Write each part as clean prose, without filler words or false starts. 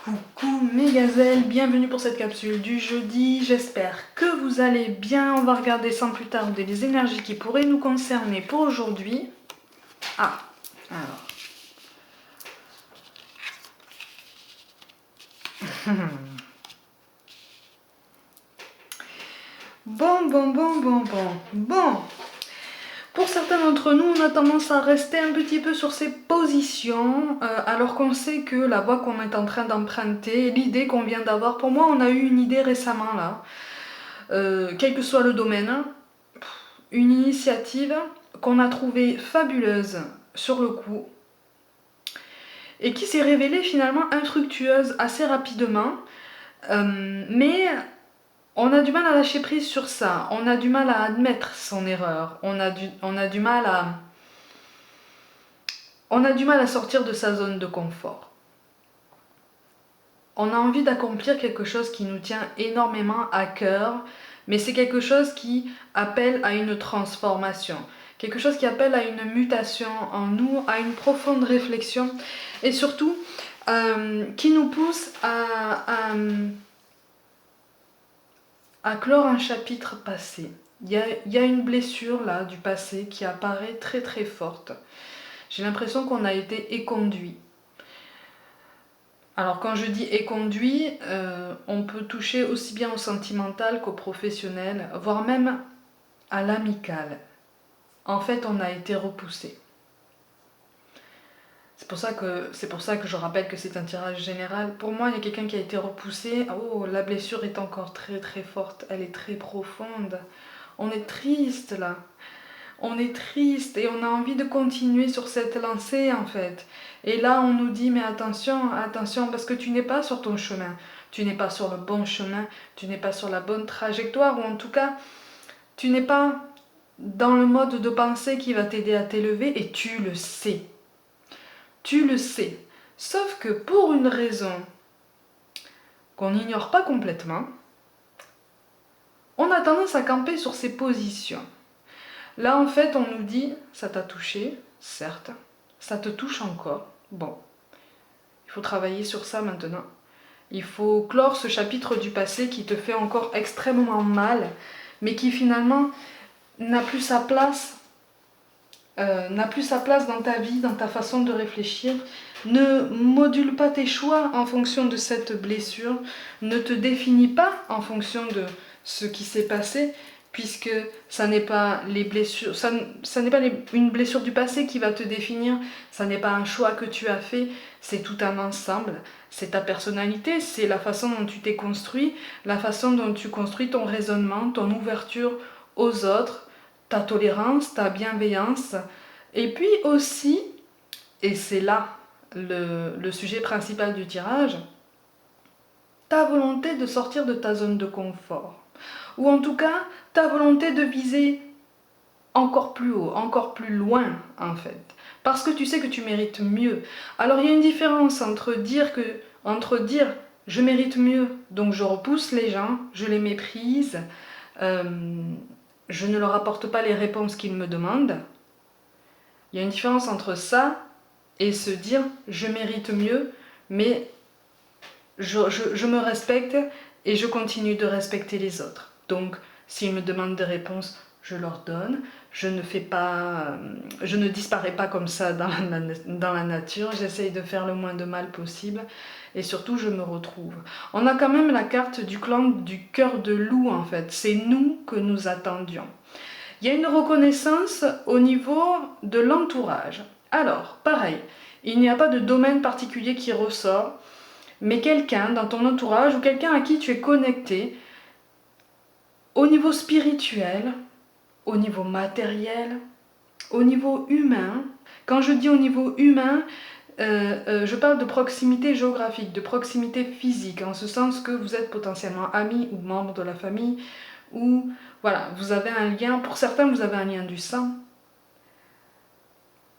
Coucou mes gazelles, bienvenue pour cette capsule du jeudi, j'espère que vous allez bien. On va regarder sans plus tarder les énergies qui pourraient nous concerner pour aujourd'hui. Alors. Bon. Pour certains d'entre nous, on a tendance à rester un petit peu sur ses positions, alors qu'on sait que la voie qu'on est en train d'emprunter, l'idée qu'on vient d'avoir, pour moi on a eu une idée récemment là, quel que soit le domaine, une initiative qu'on a trouvée fabuleuse sur le coup, et qui s'est révélée finalement infructueuse assez rapidement, mais on a du mal à lâcher prise sur ça, on a du mal à admettre son erreur, on a du mal à sortir de sa zone de confort. On a envie d'accomplir quelque chose qui nous tient énormément à cœur, mais c'est quelque chose qui appelle à une transformation, quelque chose qui appelle à une mutation en nous, à une profonde réflexion, et surtout qui nous pousse à clore un chapitre passé. Il y a une blessure là du passé qui apparaît très très forte. J'ai l'impression qu'on a été éconduit. Alors quand je dis éconduit, on peut toucher aussi bien au sentimental qu'au professionnel, voire même à l'amical. En fait, on a été repoussé. C'est pour ça que je rappelle que c'est un tirage général. Pour moi, il y a quelqu'un qui a été repoussé. Oh, la blessure est encore très très forte, elle est très profonde. On est triste là. On est triste et on a envie de continuer sur cette lancée en fait. Et là, on nous dit mais attention, attention, parce que tu n'es pas sur ton chemin. Tu n'es pas sur le bon chemin, tu n'es pas sur la bonne trajectoire, ou en tout cas, tu n'es pas dans le mode de pensée qui va t'aider à t'élever, et tu le sais. Tu le sais. Sauf que pour une raison qu'on n'ignore pas complètement, on a tendance à camper sur ses positions. Là, en fait, on nous dit, ça t'a touché, certes, ça te touche encore. Bon, il faut travailler sur ça maintenant. Il faut clore ce chapitre du passé qui te fait encore extrêmement mal, mais qui finalement n'a plus sa place dans ta vie, dans ta façon de réfléchir. Ne module pas tes choix en fonction de cette blessure, ne te définis pas en fonction de ce qui s'est passé, puisque ça n'est pas les blessures, ça n'est pas une blessure du passé qui va te définir, ça n'est pas un choix que tu as fait, c'est tout un ensemble, c'est ta personnalité, c'est la façon dont tu t'es construit, la façon dont tu construis ton raisonnement, ton ouverture aux autres, ta tolérance, ta bienveillance, et puis aussi, et c'est là le sujet principal du tirage, ta volonté de sortir de ta zone de confort. Ou en tout cas, ta volonté de viser encore plus haut, encore plus loin en fait. Parce que tu sais que tu mérites mieux. Alors il y a une différence entre dire je mérite mieux, donc je repousse les gens, je les méprise, je ne leur apporte pas les réponses qu'ils me demandent. Il y a une différence entre ça et se dire je mérite mieux, mais je me respecte et je continue de respecter les autres. Donc s'ils me demandent des réponses, je leur donne. Je ne disparais pas comme ça dans la nature. J'essaye de faire le moins de mal possible. Et surtout, je me retrouve. On a quand même la carte du clan du cœur de loup, en fait. C'est nous que nous attendions. Il y a une reconnaissance au niveau de l'entourage. Alors, pareil, il n'y a pas de domaine particulier qui ressort, mais quelqu'un dans ton entourage ou quelqu'un à qui tu es connecté, au niveau spirituel, au niveau matériel, au niveau humain. Quand je dis au niveau humain, je parle de proximité géographique, de proximité physique, en ce sens que vous êtes potentiellement amis ou membres de la famille, ou voilà, vous avez un lien, pour certains vous avez un lien du sang.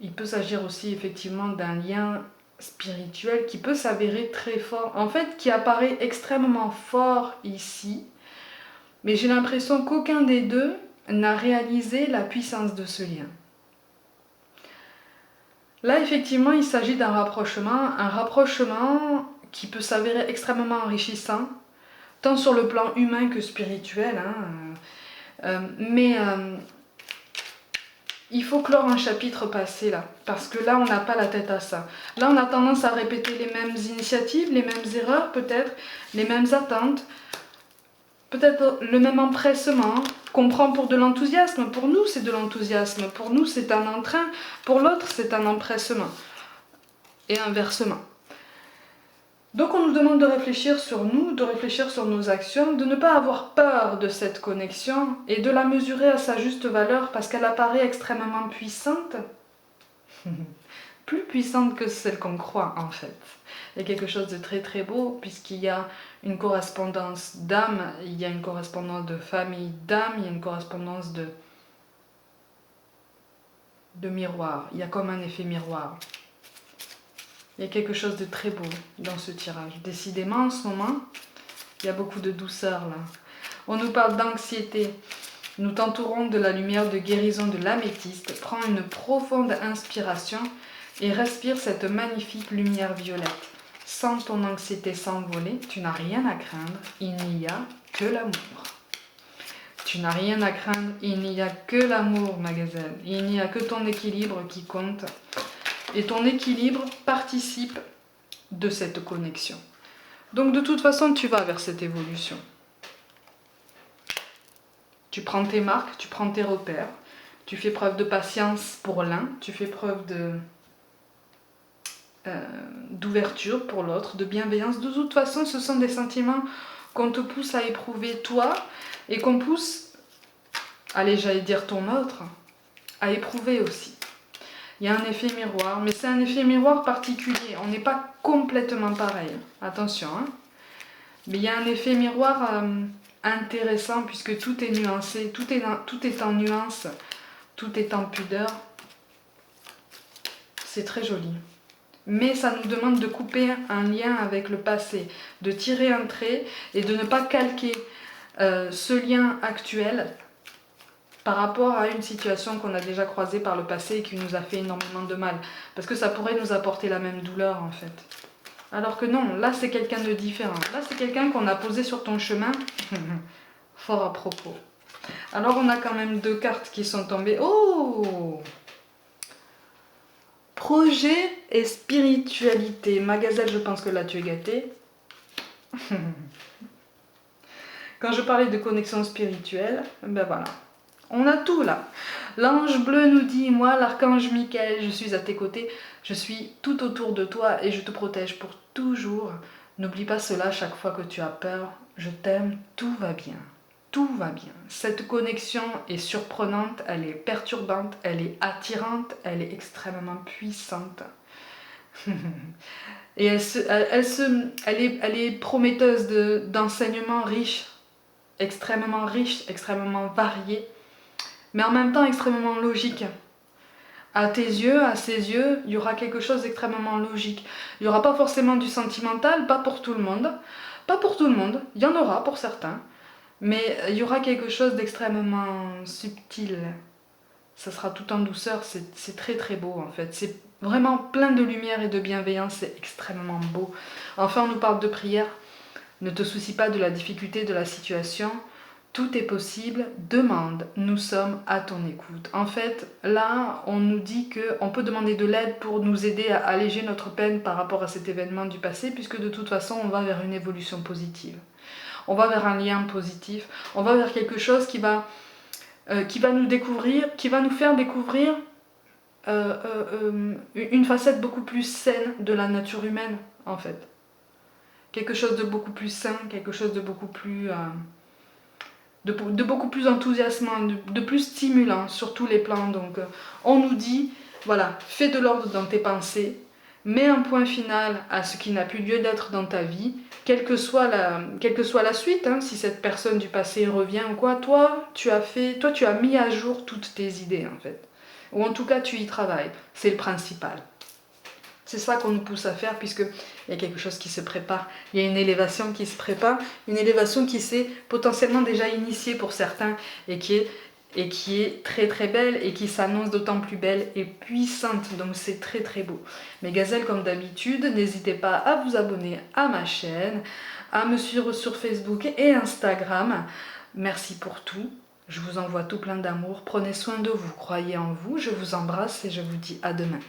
Il peut s'agir aussi effectivement d'un lien spirituel qui peut s'avérer très fort, en fait qui apparaît extrêmement fort ici, mais j'ai l'impression qu'aucun des deux n'a réalisé la puissance de ce lien. Là, effectivement, il s'agit d'un rapprochement qui peut s'avérer extrêmement enrichissant, tant sur le plan humain que spirituel. Mais il faut clore un chapitre passé là, parce que là on n'a pas la tête à ça. Là on a tendance à répéter les mêmes initiatives, les mêmes erreurs peut-être, les mêmes attentes, peut-être le même empressement qu'on prend pour de l'enthousiasme. Pour nous c'est de l'enthousiasme, pour nous c'est un entrain, pour l'autre c'est un empressement. Et inversement. Donc on nous demande de réfléchir sur nous, de réfléchir sur nos actions, de ne pas avoir peur de cette connexion et de la mesurer à sa juste valeur parce qu'elle apparaît extrêmement puissante. Plus puissante que celle qu'on croit en fait. Il y a quelque chose de très très beau puisqu'il y a une correspondance d'âme, il y a une correspondance de famille d'âme, il y a une correspondance de miroir. Il y a comme un effet miroir. Il y a quelque chose de très beau dans ce tirage. Décidément, en ce moment, il y a beaucoup de douceur là. On nous parle d'anxiété. Nous t'entourons de la lumière de guérison de l'améthyste. Prends une profonde inspiration et respire cette magnifique lumière violette. Sens ton anxiété s'envoler. Tu n'as rien à craindre. Il n'y a que l'amour. Tu n'as rien à craindre. Il n'y a que l'amour, ma gazelle. Il n'y a que ton équilibre qui compte. Et ton équilibre participe de cette connexion. Donc de toute façon, tu vas vers cette évolution. Tu prends tes marques, tu prends tes repères, tu fais preuve de patience pour l'un, tu fais preuve d'ouverture pour l'autre, de bienveillance. De toute façon, ce sont des sentiments qu'on te pousse à éprouver toi et qu'on pousse, allez, j'allais dire ton autre, à éprouver aussi. Il y a un effet miroir, mais c'est un effet miroir particulier. On n'est pas complètement pareil. Attention, hein. Mais il y a un effet miroir intéressant puisque tout est nuancé, tout est en nuance, tout est en pudeur. C'est très joli. Mais ça nous demande de couper un lien avec le passé, de tirer un trait et de ne pas calquer ce lien actuel par rapport à une situation qu'on a déjà croisée par le passé et qui nous a fait énormément de mal. Parce que ça pourrait nous apporter la même douleur en fait. Alors que non, là c'est quelqu'un de différent. Là c'est quelqu'un qu'on a posé sur ton chemin. Fort à propos. Alors on a quand même 2 cartes qui sont tombées. Oh! Projet et spiritualité. Ma gazelle, je pense que là tu es gâtée. Quand je parlais de connexion spirituelle, ben voilà. On a tout là. L'ange bleu nous dit, moi l'archange Michael, je suis à tes côtés, je suis tout autour de toi et je te protège pour toujours. N'oublie pas cela chaque fois que tu as peur. Je t'aime, tout va bien. Tout va bien. Cette connexion est surprenante, elle est perturbante, elle est attirante, elle est extrêmement puissante. Et elle est prometteuse d'enseignements riches, extrêmement variés, mais en même temps extrêmement logique. À tes yeux, à ses yeux, il y aura quelque chose d'extrêmement logique. Il n'y aura pas forcément du sentimental, pas pour tout le monde. Pas pour tout le monde, il y en aura pour certains. Mais il y aura quelque chose d'extrêmement subtil. Ça sera tout en douceur, c'est très très beau en fait. C'est vraiment plein de lumière et de bienveillance, c'est extrêmement beau. Enfin, on nous parle de prière. Ne te soucie pas de la difficulté de la situation. Tout est possible, demande, nous sommes à ton écoute. En fait, là, on nous dit qu'on peut demander de l'aide pour nous aider à alléger notre peine par rapport à cet événement du passé, puisque de toute façon, on va vers une évolution positive. On va vers un lien positif, on va vers quelque chose qui va nous découvrir, qui va nous faire découvrir une facette beaucoup plus saine de la nature humaine, en fait. Quelque chose de beaucoup plus sain, quelque chose de beaucoup plus... de beaucoup plus enthousiasmant, de plus stimulant sur tous les plans. Donc on nous dit, voilà, fais de l'ordre dans tes pensées, mets un point final à ce qui n'a plus lieu d'être dans ta vie, quelle que soit la suite, hein, si cette personne du passé revient ou quoi, toi tu as mis à jour toutes tes idées en fait. Ou en tout cas tu y travailles, c'est le principal. C'est ça qu'on nous pousse à faire puisqu'il y a quelque chose qui se prépare. Il y a une élévation qui se prépare, une élévation qui s'est potentiellement déjà initiée pour certains et qui est et qui est très très belle et qui s'annonce d'autant plus belle et puissante, donc c'est très très beau. Mes gazelles, comme d'habitude, n'hésitez pas à vous abonner à ma chaîne, à me suivre sur Facebook et Instagram. Merci pour tout, je vous envoie tout plein d'amour, prenez soin de vous, croyez en vous, je vous embrasse et je vous dis à demain.